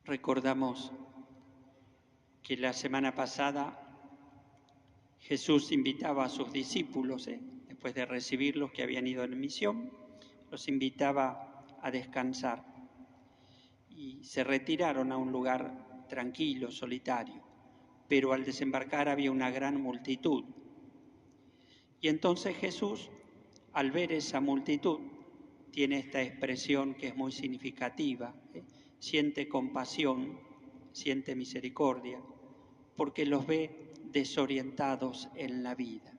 Recordamos que la semana pasada Jesús invitaba a sus discípulos, después de recibirlos que habían ido en misión, los invitaba a descansar y se retiraron a un lugar tranquilo, solitario, pero al desembarcar había una gran multitud. Y entonces Jesús, al ver esa multitud, tiene esta expresión que es muy significativa, siente compasión, siente misericordia, porque los ve desorientados en la vida.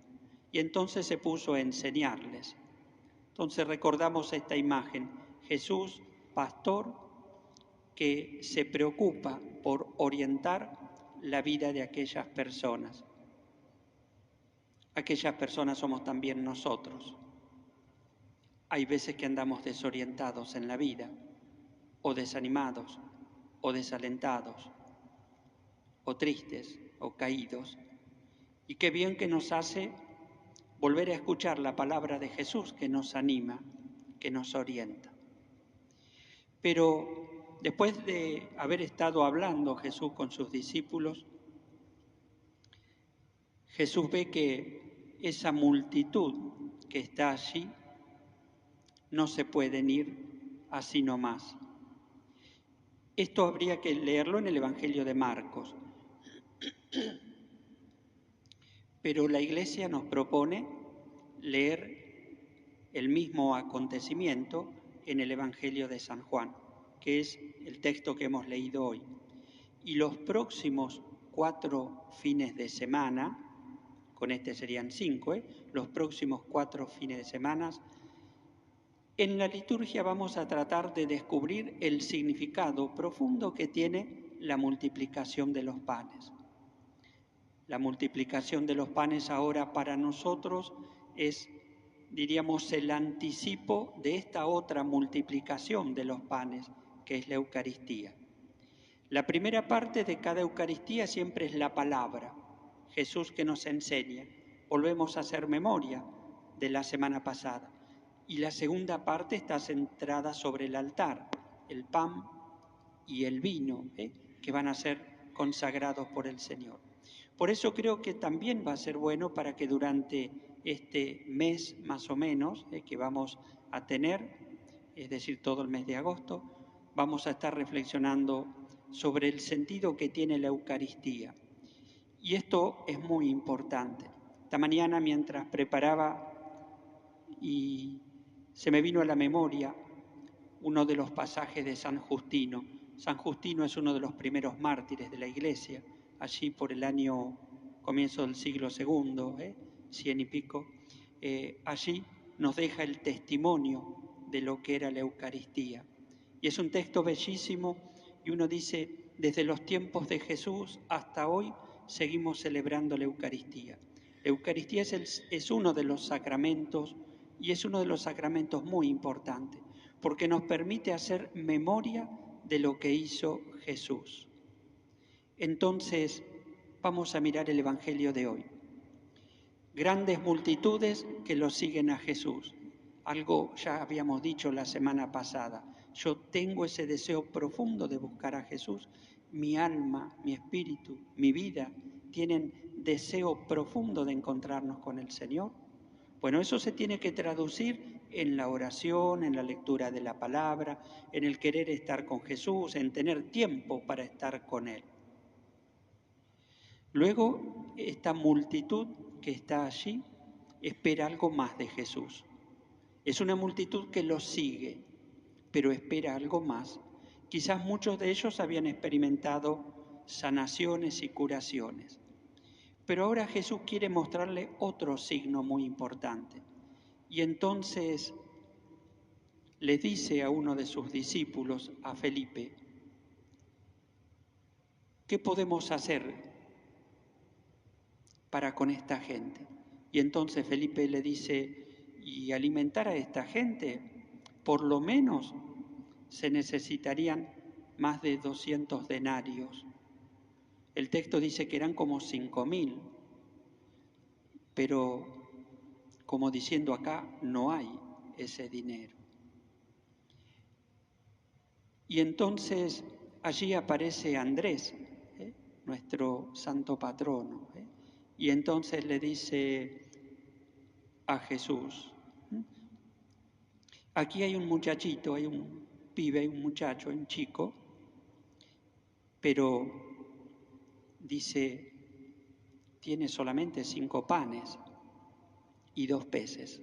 Y entonces se puso a enseñarles. Entonces recordamos esta imagen, Jesús, pastor, que se preocupa por orientar la vida de aquellas personas. Aquellas personas somos también nosotros. Hay veces que andamos desorientados en la vida, o desanimados, o desalentados, o tristes, o caídos. Y qué bien que nos hace volver a escuchar la palabra de Jesús que nos anima, que nos orienta. Pero después de haber estado hablando Jesús con sus discípulos, Jesús ve que esa multitud que está allí no se pueden ir así nomás. Esto habría que leerlo en el Evangelio de Marcos. Pero la Iglesia nos propone leer el mismo acontecimiento en el Evangelio de San Juan, que es el texto que hemos leído hoy. Y los próximos 4 fines de semana, con este serían 5, los próximos 4 fines de semana, en la liturgia vamos a tratar de descubrir el significado profundo que tiene la multiplicación de los panes. La multiplicación de los panes ahora para nosotros es, diríamos, el anticipo de esta otra multiplicación de los panes, que es la Eucaristía. La primera parte de cada Eucaristía siempre es la palabra, Jesús que nos enseña. Volvemos a hacer memoria de la semana pasada. Y la segunda parte está centrada sobre el altar, el pan y el vino, que van a ser consagrados por el Señor. Por eso creo que también va a ser bueno para que durante este mes más o menos que vamos a tener, es decir, todo el mes de agosto, vamos a estar reflexionando sobre el sentido que tiene la Eucaristía. Y esto es muy importante. Esta mañana mientras preparaba y se me vino a la memoria uno de los pasajes de San Justino. San Justino es uno de los primeros mártires de la Iglesia, allí por el año comienzo del siglo II, 100 y pico. Allí nos deja el testimonio de lo que era la Eucaristía. Y es un texto bellísimo y uno dice, desde los tiempos de Jesús hasta hoy seguimos celebrando la Eucaristía. La Eucaristía es uno de los sacramentos y es uno de los sacramentos muy importantes, porque nos permite hacer memoria de lo que hizo Jesús. Entonces, vamos a mirar el Evangelio de hoy. Grandes multitudes que lo siguen a Jesús. Algo ya habíamos dicho la semana pasada. Yo tengo ese deseo profundo de buscar a Jesús. Mi alma, mi espíritu, mi vida tienen deseo profundo de encontrarnos con el Señor. Bueno, eso se tiene que traducir en la oración, en la lectura de la palabra, en el querer estar con Jesús, en tener tiempo para estar con Él. Luego, esta multitud que está allí espera algo más de Jesús. Es una multitud que lo sigue, pero espera algo más. Quizás muchos de ellos habían experimentado sanaciones y curaciones. Pero ahora Jesús quiere mostrarle otro signo muy importante. Y entonces le dice a uno de sus discípulos, a Felipe, ¿qué podemos hacer para con esta gente? Y entonces Felipe le dice, y alimentar a esta gente, por lo menos se necesitarían más de 200 denarios. El texto dice que eran como 5.000, pero como diciendo acá, no hay ese dinero. Y entonces allí aparece Andrés, nuestro santo patrono, y entonces le dice a Jesús, aquí hay un muchachito, hay un pibe, hay un muchacho, hay un chico, pero dice, tiene solamente 5 panes y 2 peces.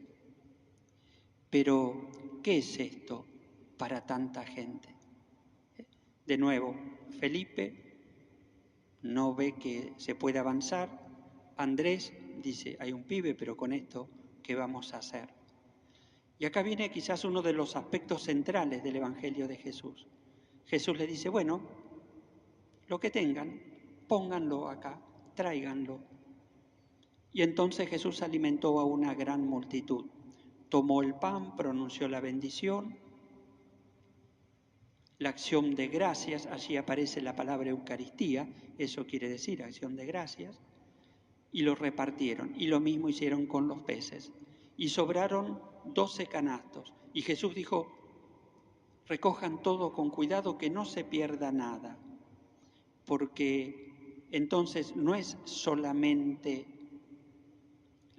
Pero, ¿qué es esto para tanta gente? De nuevo, Felipe no ve que se puede avanzar. Andrés dice, hay un pibe, pero con esto, ¿qué vamos a hacer? Y acá viene quizás uno de los aspectos centrales del Evangelio de Jesús. Jesús le dice, bueno, lo que tengan, pónganlo acá, tráiganlo. Y entonces Jesús alimentó a una gran multitud. Tomó el pan, pronunció la bendición, la acción de gracias, allí aparece la palabra Eucaristía, eso quiere decir acción de gracias, y lo repartieron. Y lo mismo hicieron con los peces. Y sobraron 12 canastos. Y Jesús dijo, recojan todo con cuidado, que no se pierda nada. Porque entonces no es solamente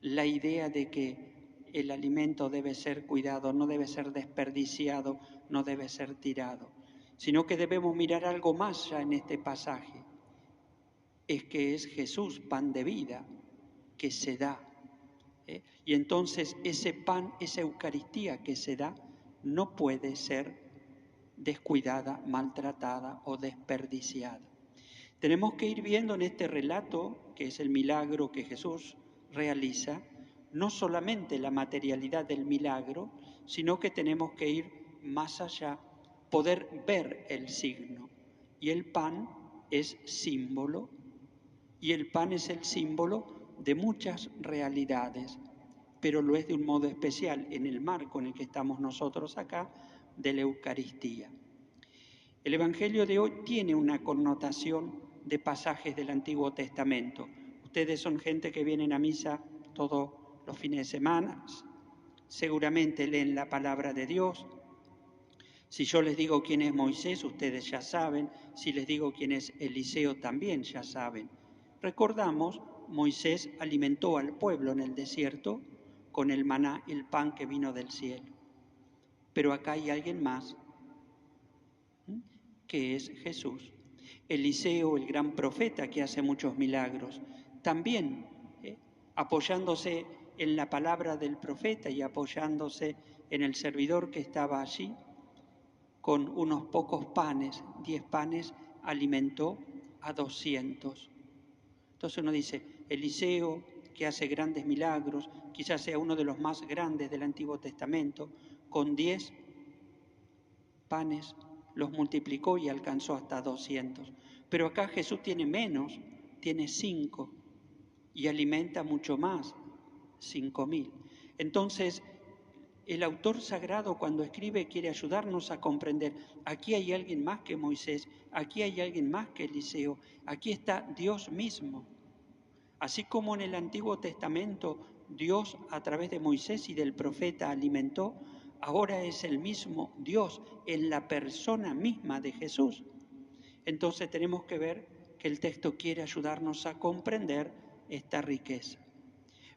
la idea de que el alimento debe ser cuidado, no debe ser desperdiciado, no debe ser tirado, sino que debemos mirar algo más ya en este pasaje. Es que es Jesús, pan de vida, que se da. Y entonces ese pan, esa Eucaristía que se da, no puede ser descuidada, maltratada o desperdiciada. Tenemos que ir viendo en este relato, que es el milagro que Jesús realiza, no solamente la materialidad del milagro, sino que tenemos que ir más allá, poder ver el signo. Y el pan es símbolo, y el pan es el símbolo de muchas realidades, pero lo es de un modo especial en el marco en el que estamos nosotros acá, de la Eucaristía. El Evangelio de hoy tiene una connotación de pasajes del Antiguo Testamento. Ustedes son gente que vienen a misa todos los fines de semana, seguramente leen la palabra de Dios. Si yo les digo quién es Moisés, ustedes ya saben. Si les digo quién es Eliseo, también ya saben. Recordamos, Moisés alimentó al pueblo en el desierto con el maná, el pan que vino del cielo. Pero acá hay alguien más, que es Jesús. Eliseo, el gran profeta que hace muchos milagros, también apoyándose en la palabra del profeta y apoyándose en el servidor que estaba allí, con unos pocos panes, 10 panes, alimentó a 200. Entonces uno dice, Eliseo, que hace grandes milagros, quizás sea uno de los más grandes del Antiguo Testamento, con 10 panes los multiplicó y alcanzó hasta 200. Pero acá Jesús tiene menos, tiene 5 y alimenta mucho más, 5.000. Entonces, el autor sagrado cuando escribe quiere ayudarnos a comprender, aquí hay alguien más que Moisés, aquí hay alguien más que Eliseo, aquí está Dios mismo. Así como en el Antiguo Testamento Dios a través de Moisés y del profeta alimentó, ahora es el mismo Dios en la persona misma de Jesús. Entonces tenemos que ver que el texto quiere ayudarnos a comprender esta riqueza.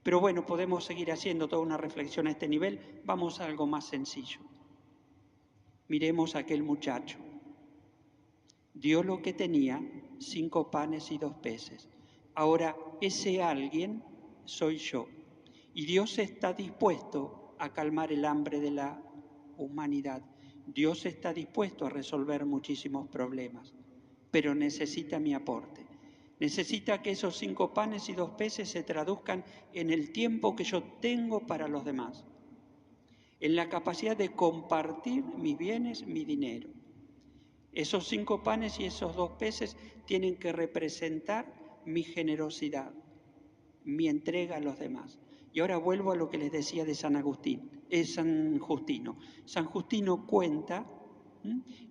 Pero bueno, podemos seguir haciendo toda una reflexión a este nivel. Vamos a algo más sencillo. Miremos a aquel muchacho. Dio lo que tenía, 5 panes y 2 peces. Ahora, ese alguien soy yo. Y Dios está dispuesto a calmar el hambre de la humanidad. Dios está dispuesto a resolver muchísimos problemas, pero necesita mi aporte. Necesita que esos 5 panes y 2 peces se traduzcan en el tiempo que yo tengo para los demás, en la capacidad de compartir mis bienes, mi dinero. Esos 5 panes y esos 2 peces tienen que representar mi generosidad, mi entrega a los demás. Y ahora vuelvo a lo que les decía de San Justino. San Justino cuenta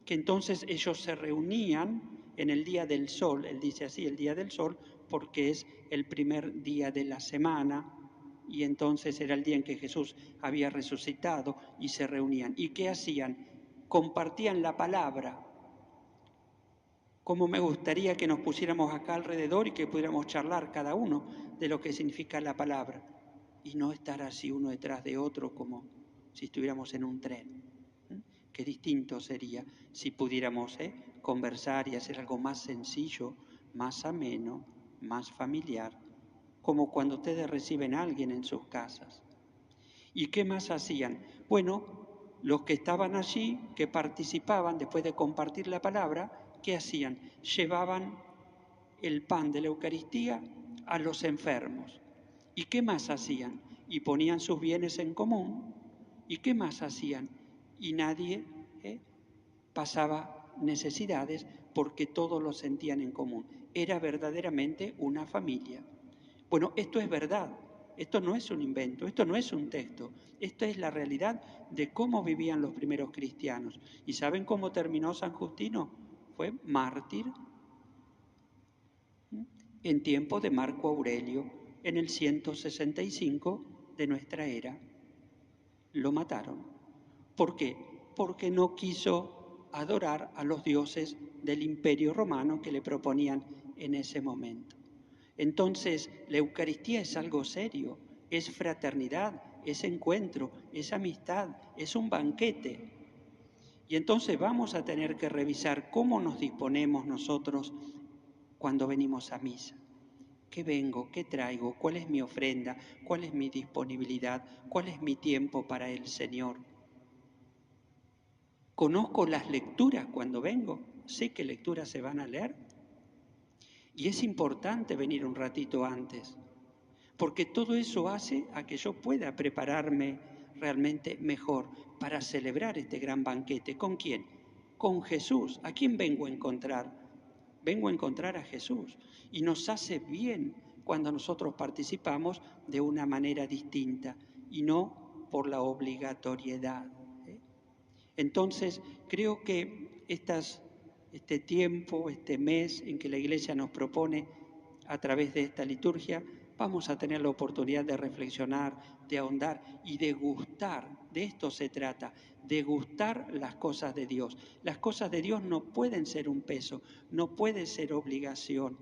que entonces ellos se reunían en el día del sol, él dice así, el día del sol, porque es el primer día de la semana, y entonces era el día en que Jesús había resucitado, y se reunían. ¿Y qué hacían? Compartían la palabra. Cómo me gustaría que nos pusiéramos acá alrededor y que pudiéramos charlar cada uno de lo que significa la palabra y no estar así uno detrás de otro como si estuviéramos en un tren. Qué distinto sería si pudiéramos conversar y hacer algo más sencillo, más ameno, más familiar, como cuando ustedes reciben a alguien en sus casas. ¿Y qué más hacían? Bueno, los que estaban allí, que participaban después de compartir la palabra, ¿qué hacían? Llevaban el pan de la Eucaristía a los enfermos. ¿Y qué más hacían? Y ponían sus bienes en común. ¿Y qué más hacían? Y nadie pasaba necesidades porque todos lo sentían en común. Era verdaderamente una familia. Bueno, esto es verdad. Esto no es un invento, esto no es un texto, esto es la realidad de cómo vivían los primeros cristianos. ¿Y saben cómo terminó San Justino? Fue mártir en tiempo de Marco Aurelio, en el 165 de nuestra era. Lo mataron. ¿Por qué? Porque no quiso adorar a los dioses del Imperio Romano que le proponían en ese momento. Entonces, la Eucaristía es algo serio, es fraternidad, es encuentro, es amistad, es un banquete. Y entonces vamos a tener que revisar cómo nos disponemos nosotros cuando venimos a misa. ¿Qué vengo? ¿Qué traigo? ¿Cuál es mi ofrenda? ¿Cuál es mi disponibilidad? ¿Cuál es mi tiempo para el Señor? ¿Conozco las lecturas cuando vengo? ¿Sé qué lecturas se van a leer? Y es importante venir un ratito antes, porque todo eso hace a que yo pueda prepararme realmente mejor para celebrar este gran banquete. ¿Con quién? Con Jesús. ¿A quién vengo a encontrar? Vengo a encontrar a Jesús. Y nos hace bien cuando nosotros participamos de una manera distinta y no por la obligatoriedad. Entonces, creo que este tiempo, este mes en que la Iglesia nos propone a través de esta liturgia, vamos a tener la oportunidad de reflexionar, de ahondar y de gustar. De esto se trata, de gustar las cosas de Dios. Las cosas de Dios no pueden ser un peso, no puede ser obligación.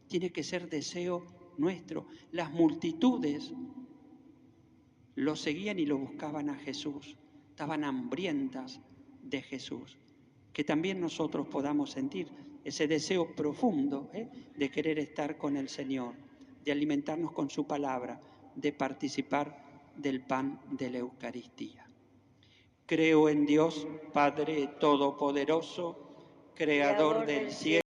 Tiene que ser deseo nuestro. Las multitudes lo seguían y lo buscaban a Jesús. Estaban hambrientas de Jesús. Que también nosotros podamos sentir ese deseo profundo de querer estar con el Señor, de alimentarnos con su palabra, de participar del pan de la Eucaristía. Creo en Dios, Padre Todopoderoso, Creador del cielo